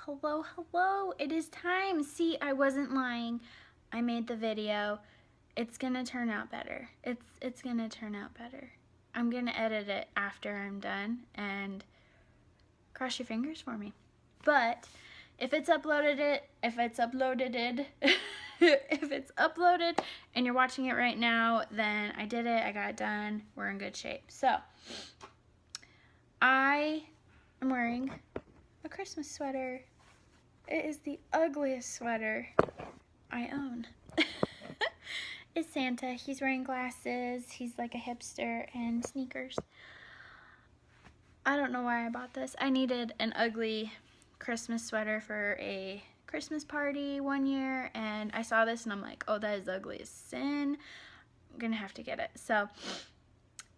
Hello, hello. It is time. See, I wasn't lying. I made the video. It's gonna turn out better. It's gonna turn out better. I'm gonna edit it after I'm done, and cross your fingers for me. But if it's uploaded if it's uploaded and you're watching it right now, then I did it. I got it done. We're in good shape. So I am wearing a Christmas sweater. It is the ugliest sweater I own. It's Santa. He's wearing glasses. He's like a hipster and sneakers. I don't know why I bought this. I needed an ugly Christmas sweater for a Christmas party one year, and I saw this and I'm like, oh, that is ugly as sin. I'm gonna have to get it. So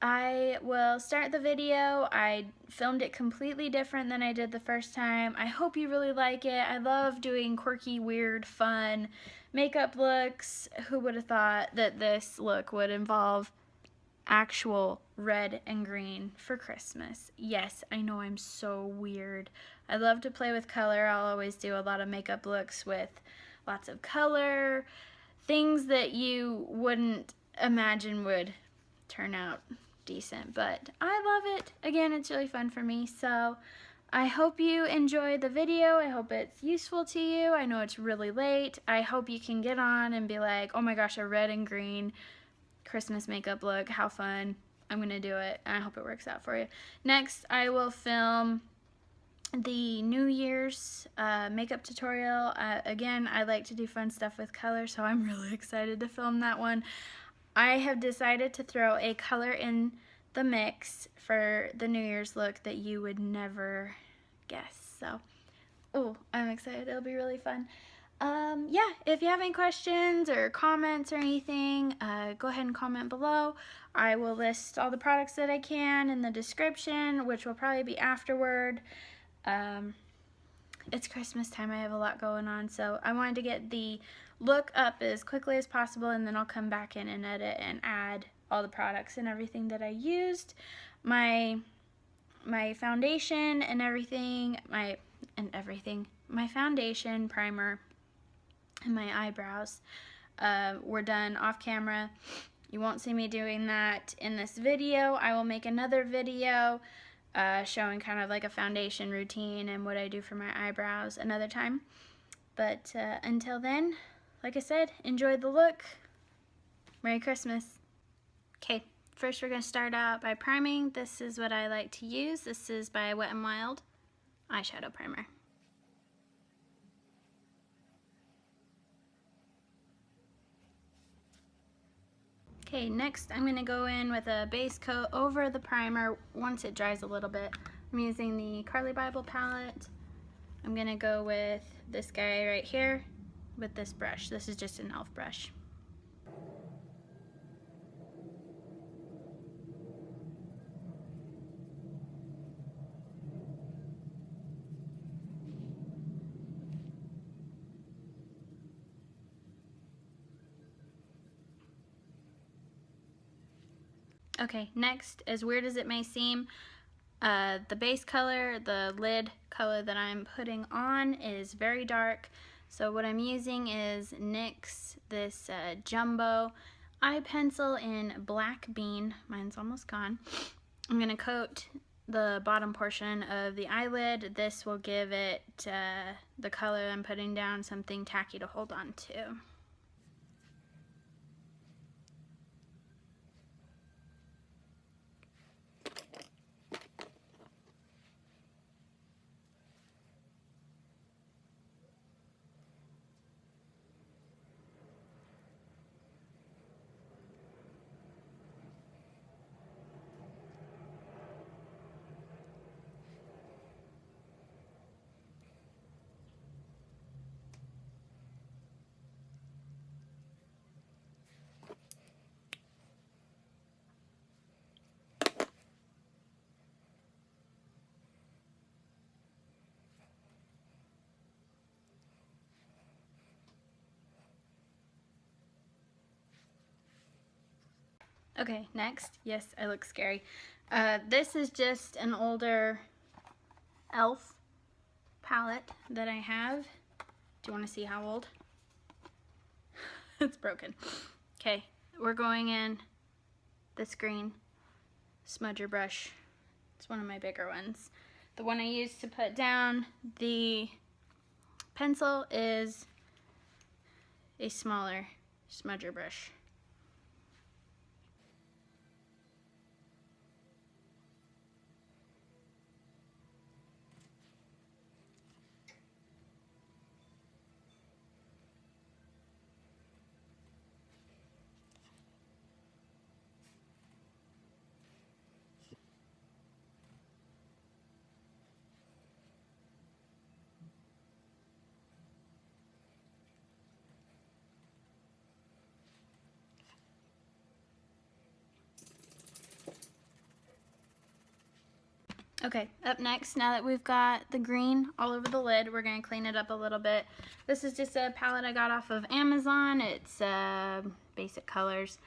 I will start the video. I filmed it completely different than I did the first time. I hope you really like it. I love doing quirky, weird, fun makeup looks. Who would have thought that this look would involve actual red and green for Christmas? Yes, I know I'm so weird. I love to play with color. I'll always do a lot of makeup looks with lots of color, things that you wouldn't imagine would turn out decent, but I love it. Again, it's really fun for me, so I hope you enjoy the video. I hope it's useful to you. I know it's really late. I hope you can get on and be like, oh my gosh, a red and green Christmas makeup look, how fun. I'm gonna do it, and I hope it works out for you. Next, I will film the New Year's makeup tutorial. Again, I like to do fun stuff with color, so I'm really excited to film that one. I have decided to throw a color in the mix for the New Year's look that you would never guess. So, oh, I'm excited. It'll be really fun. Yeah, if you have any questions or comments or anything, go ahead and comment below. I will list all the products that I can in the description, which will probably be afterward. It's Christmas time. I have a lot going on, so I wanted to get the look up as quickly as possible, and then I'll come back in and edit and add all the products and everything that I used. My foundation and everything, my foundation, primer, and my eyebrows were done off camera. You won't see me doing that in this video. I will make another video showing kind of like a foundation routine and what I do for my eyebrows another time. But until then, like I said, enjoy the look. Merry Christmas. Okay, first we're going to start out by priming. This is what I like to use. This is by Wet n Wild eyeshadow primer. Okay, next I'm going to go in with a base coat over the primer once it dries a little bit. I'm using the Carly Bible palette. I'm going to go with this guy right here with this brush. This is just an e.l.f. brush. Okay, next, as weird as it may seem, the base color, the lid color that I'm putting on is very dark. So what I'm using is NYX, this jumbo eye pencil in Black Bean. Mine's almost gone. I'm going to coat the bottom portion of the eyelid. This will give it, the color I'm putting down, something tacky to hold on to. Okay, next. Yes, I look scary. This is just an older e.l.f. palette that I have. Do you want to see how old? It's broken. Okay, we're going in this green smudger brush. It's one of my bigger ones. The one I use to put down the pencil is a smaller smudger brush. Okay, up next, now that we've got the green all over the lid, we're going to clean it up a little bit. This is just a palette I got off of Amazon. It's basic colors.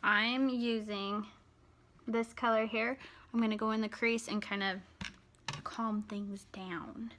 I'm using this color here. I'm going to go in the crease and kind of calm things down.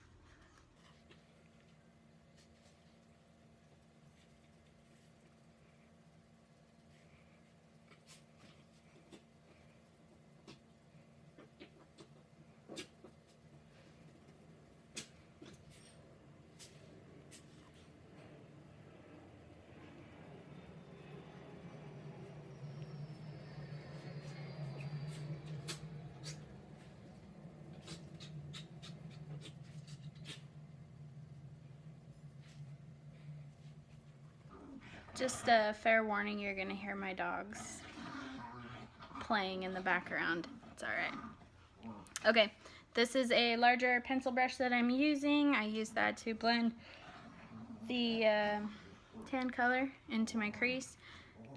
Just a fair warning, you're going to hear my dogs playing in the background. It's alright. Okay, this is a larger pencil brush that I'm using. I use that to blend the tan color into my crease.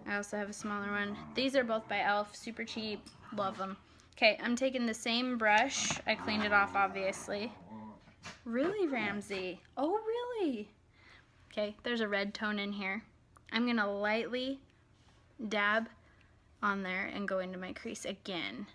I also have a smaller one. These are both by e.l.f. Super cheap. Love them. Okay, I'm taking the same brush. I cleaned it off, obviously. Really, Ramsey? Oh, really? Okay, there's a red tone in here. I'm going to lightly dab on there and go into my crease again.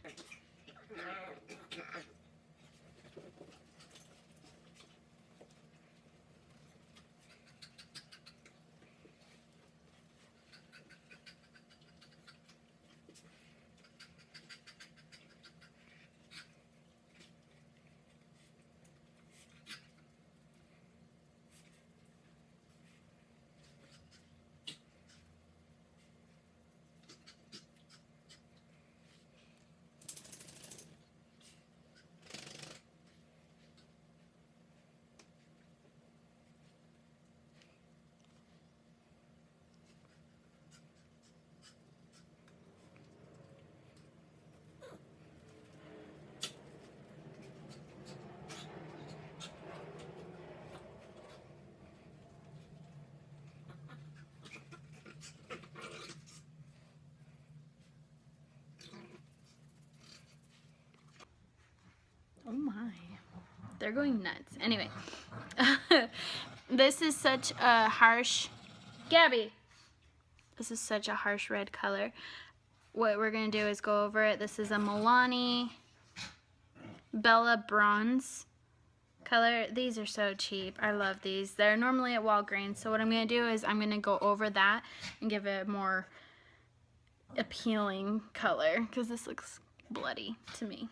Oh my, they're going nuts. Anyway, this is such a harsh, Gabby, this is such a harsh red color. What we're going to do is go over it. This is a Milani Bella Bronze color. These are so cheap. I love these. They're normally at Walgreens. So what I'm going to do is I'm going to go over that and give it a more appealing color because this looks bloody to me.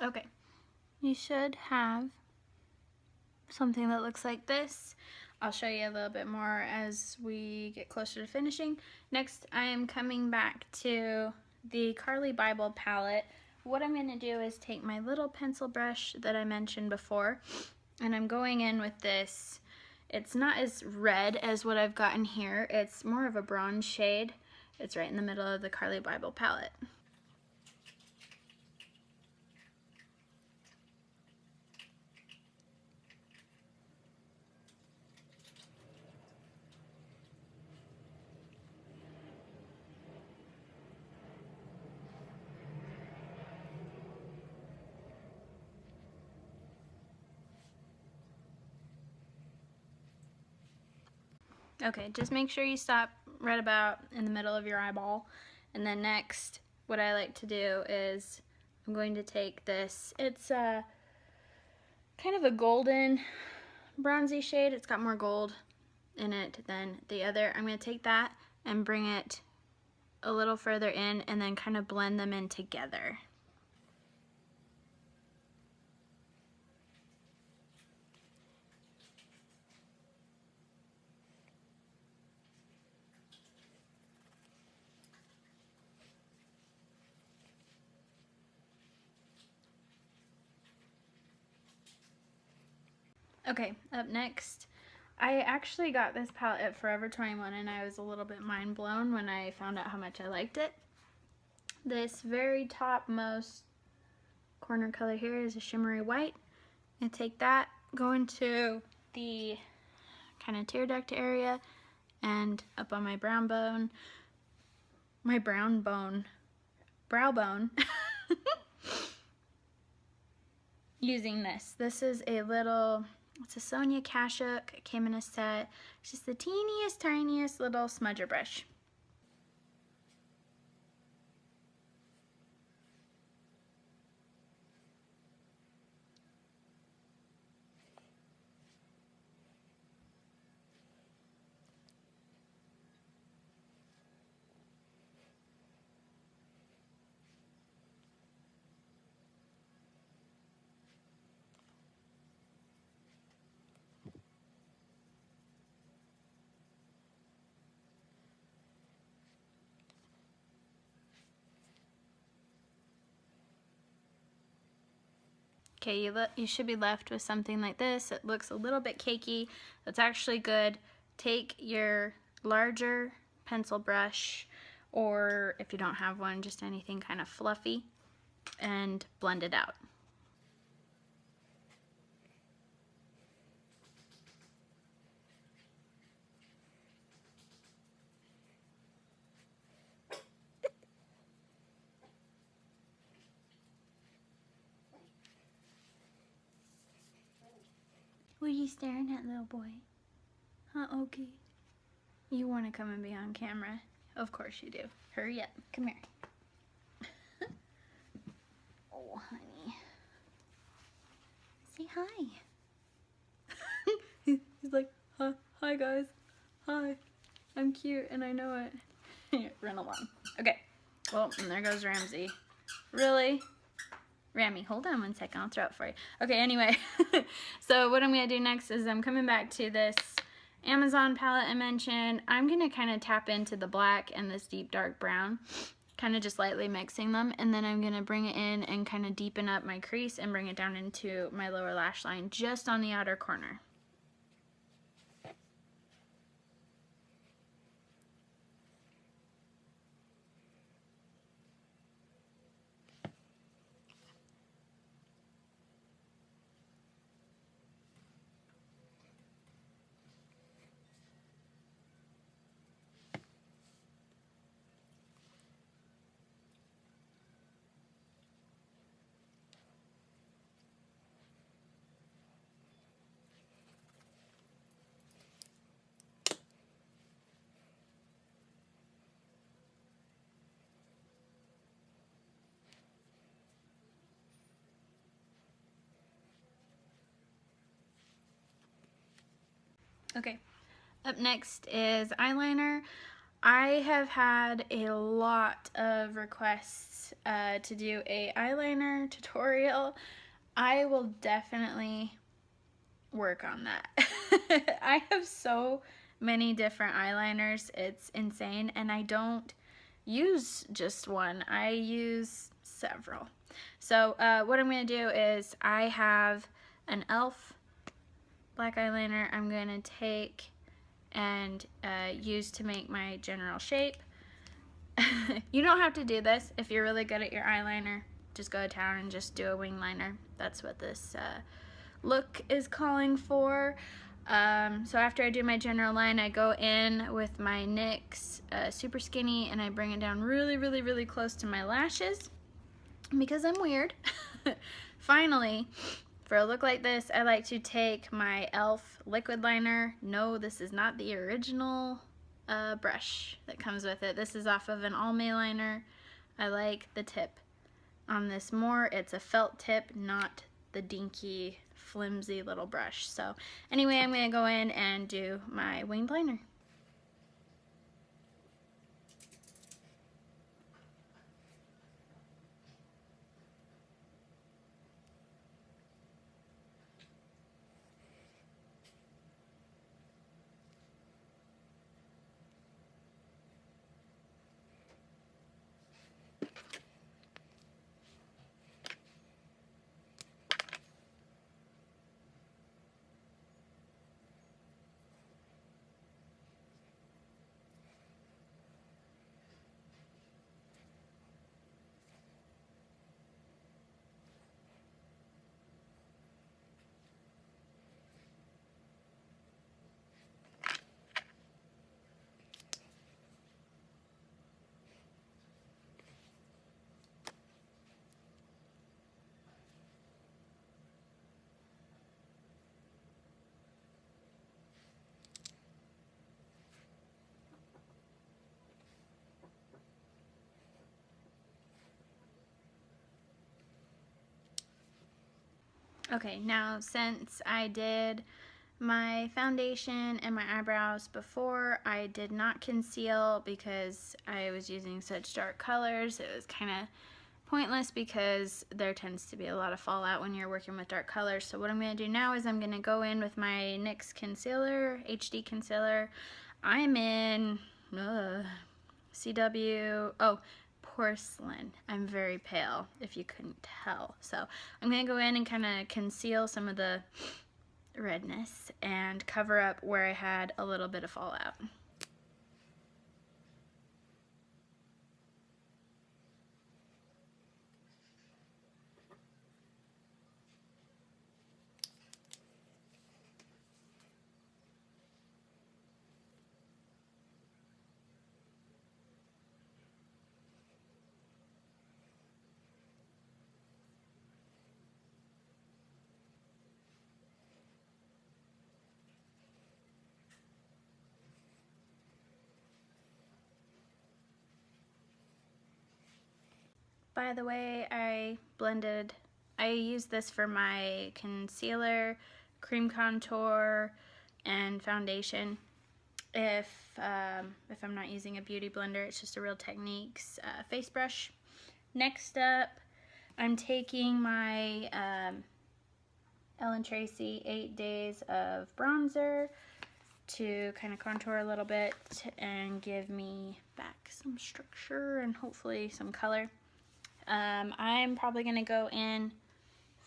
Okay, you should have something that looks like this. I'll show you a little bit more as we get closer to finishing. Next, I am coming back to the Carly Bible palette. What I'm going to do is take my little pencil brush that I mentioned before, and I'm going in with this. It's not as red as what I've gotten here. It's more of a bronze shade. It's right in the middle of the Carly Bible palette. Okay, just make sure you stop right about in the middle of your eyeball. And then next, what I like to do is I'm going to take this. It's kind of a golden bronzy shade. It's got more gold in it than the other. I'm going to take that and bring it a little further in and then kind of blend them in together. Okay, up next, I actually got this palette at Forever 21 and I was a little bit mind blown when I found out how much I liked it. This very topmost corner color here is a shimmery white. And take that, go into the kind of tear duct area and up on my brow bone, using this. This is a little, it's a Sonia Kashuk. It came in a set. It's just the teeniest, tiniest little smudger brush. Okay, you should be left with something like this. It looks a little bit cakey. That's actually good. Take your larger pencil brush, or if you don't have one, just anything kind of fluffy, and blend it out. What are you staring at, little boy? Huh, Okie? You want to come and be on camera? Of course you do. Hurry up. Come here. Oh, honey. Say hi. He's like, hi guys. Hi. I'm cute and I know it. Run along. Okay. Well, and there goes Ramsey. Really? Rammy, hold on one second. I'll throw it for you. Okay, anyway. So what I'm going to do next is I'm coming back to this Amazon palette I mentioned. I'm going to kind of tap into the black and this deep dark brown, kind of just lightly mixing them, and then I'm going to bring it in and kind of deepen up my crease and bring it down into my lower lash line just on the outer corner. Okay, up next is eyeliner. I have had a lot of requests to do a eyeliner tutorial. I will definitely work on that. I have so many different eyeliners, it's insane, and I don't use just one. I use several. So what I'm going to do is I have an e.l.f. black eyeliner I'm going to take and use to make my general shape. You don't have to do this if you're really good at your eyeliner. Just go to town and just do a wing liner. That's what this look is calling for. So after I do my general line, I go in with my NYX Super Skinny and I bring it down really, really, really close to my lashes because I'm weird. Finally, For a look like this, I like to take my e.l.f. liquid liner. No, this is not the original brush that comes with it. This is off of an Almay liner. I like the tip on this more. It's a felt tip, not the dinky, flimsy little brush. So anyway, I'm going to go in and do my winged liner. Okay, now since I did my foundation and my eyebrows before, I did not conceal because I was using such dark colors. It was kind of pointless because there tends to be a lot of fallout when you're working with dark colors. So what I'm going to do now is I'm going to go in with my NYX concealer, HD concealer. I'm in CW, porcelain. I'm very pale, if you couldn't tell. So I'm going to go in and kind of conceal some of the redness and cover up where I had a little bit of fallout. By the way, I used this for my concealer, cream contour, and foundation. If I'm not using a beauty blender, it's just a Real Techniques face brush. Next up, I'm taking my Ellen Tracy 8 Days of Bronzer to kind of contour a little bit and give me back some structure and hopefully some color. I'm probably going to go in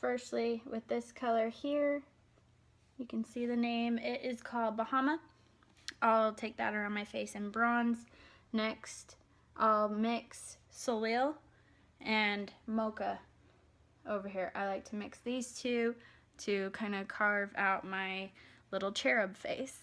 firstly with this color here. You can see the name. It is called Bahama. I'll take that around my face in bronze. Next, I'll mix Soleil and Mocha over here. I like to mix these two to kind of carve out my little cherub face.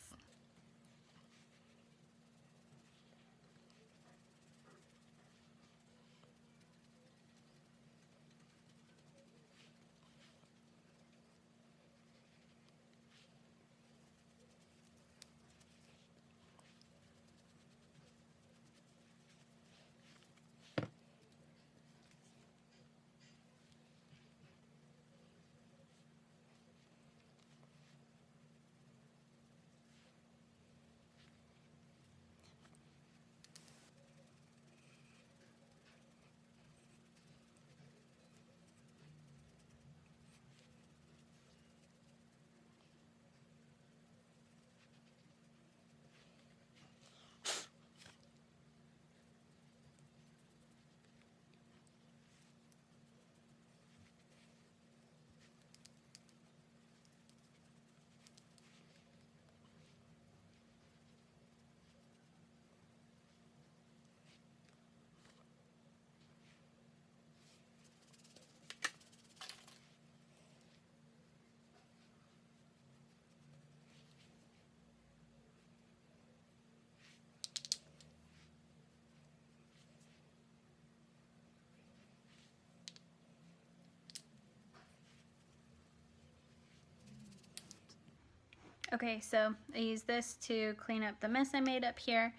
Okay, so I use this to clean up the mess I made up here.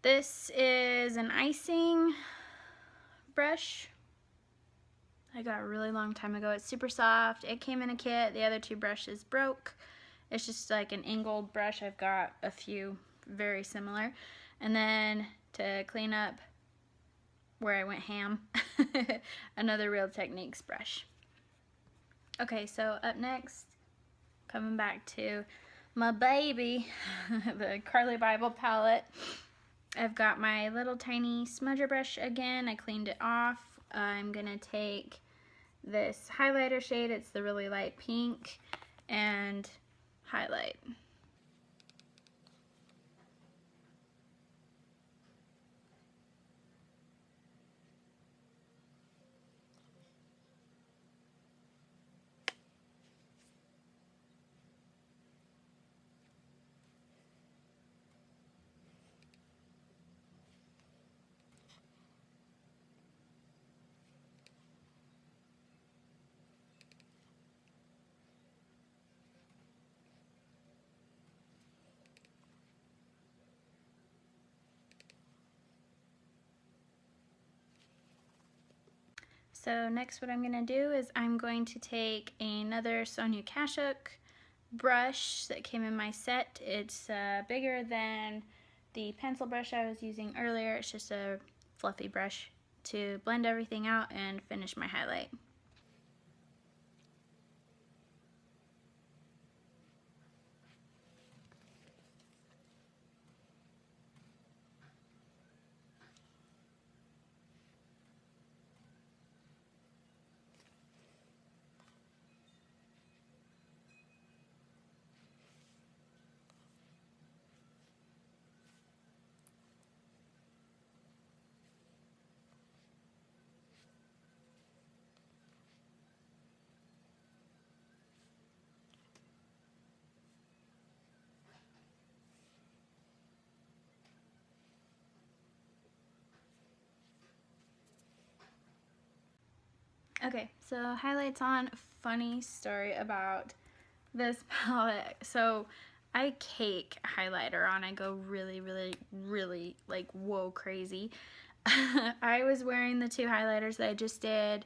This is an icing brush I got a really long time ago. It's super soft. It came in a kit. The other two brushes broke. It's just like an angled brush. I've got a few very similar. And then to clean up where I went ham, another Real Techniques brush. Okay, so up next, coming back to my baby, the Carly Bible palette. I've got my little tiny smudger brush again. I cleaned it off. I'm gonna take this highlighter shade, it's the really light pink, and highlight. So next what I'm going to do is I'm going to take another Sonia Kashuk brush that came in my set. It's bigger than the pencil brush I was using earlier. It's just a fluffy brush to blend everything out and finish my highlight. Okay, so highlights on. Funny story about this palette. So I cake highlighter on. I go really, really, really like whoa crazy. I was wearing the two highlighters that I just did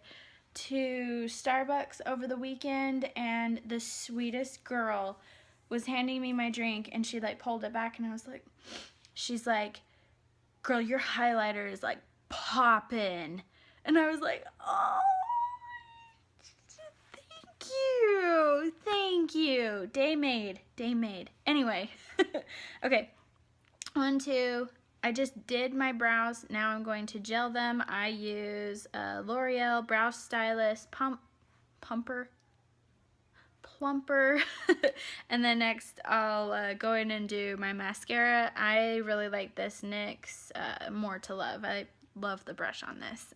to Starbucks over the weekend, and the sweetest girl was handing me my drink, and she like pulled it back, and I was like, she's like, girl, your highlighter is like poppin'. And I was like, oh, thank you. Day made. Anyway, okay, on to, I just did my brows. Now I'm going to gel them. I use L'Oreal Brow Stylist Plumper. And then next I'll go in and do my mascara. I really like this NYX More to Love. I love the brush on this.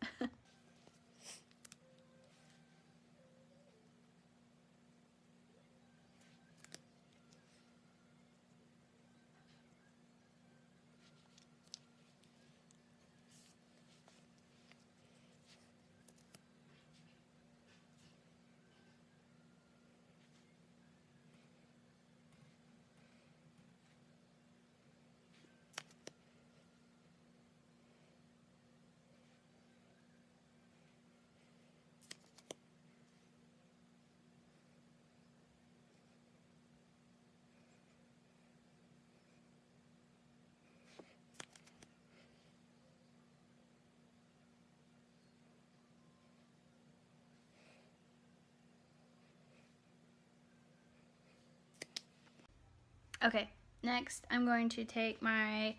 Okay, next I'm going to take my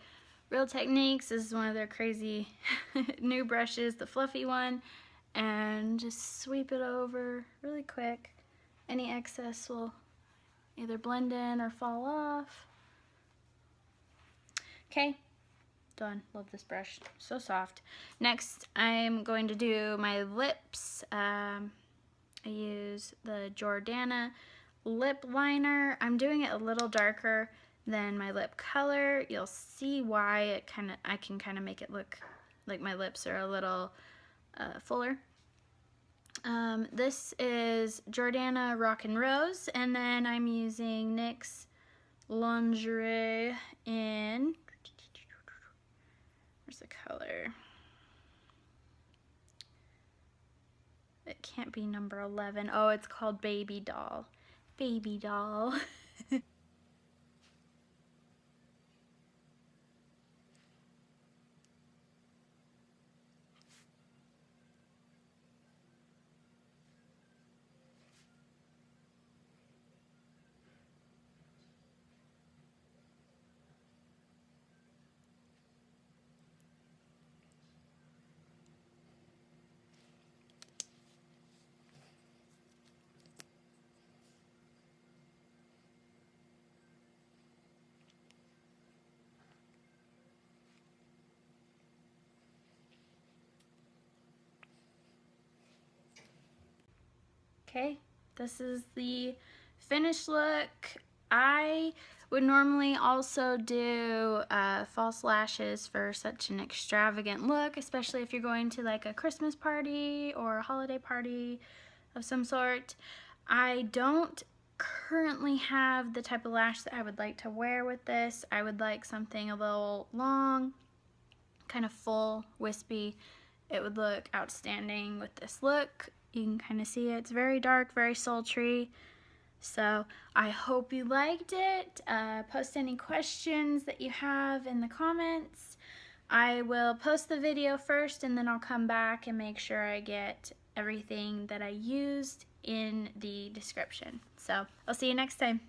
Real Techniques. This is one of their crazy new brushes, the fluffy one, and just sweep it over really quick. Any excess will either blend in or fall off. Okay, done. Love this brush, so soft. Next I'm going to do my lips. I use the Jordana lip liner. I'm doing it a little darker than my lip color. You'll see why I can kind of make it look like my lips are a little fuller. This is Jordana Rock and Rose, and then I'm using NYX Lingerie in, where's the color? It can't be number 11. Oh, it's called Baby Doll. Baby Doll. Okay, this is the finished look. I would normally also do false lashes for such an extravagant look, especially if you're going to like a Christmas party or a holiday party of some sort. I don't currently have the type of lash that I would like to wear with this. I would like something a little long, kind of full, wispy. It would look outstanding with this look. You can kind of see it. It's very dark, very sultry. So I hope you liked it. Post any questions that you have in the comments. I will post the video first, and then I'll come back and make sure I get everything that I used in the description. So I'll see you next time.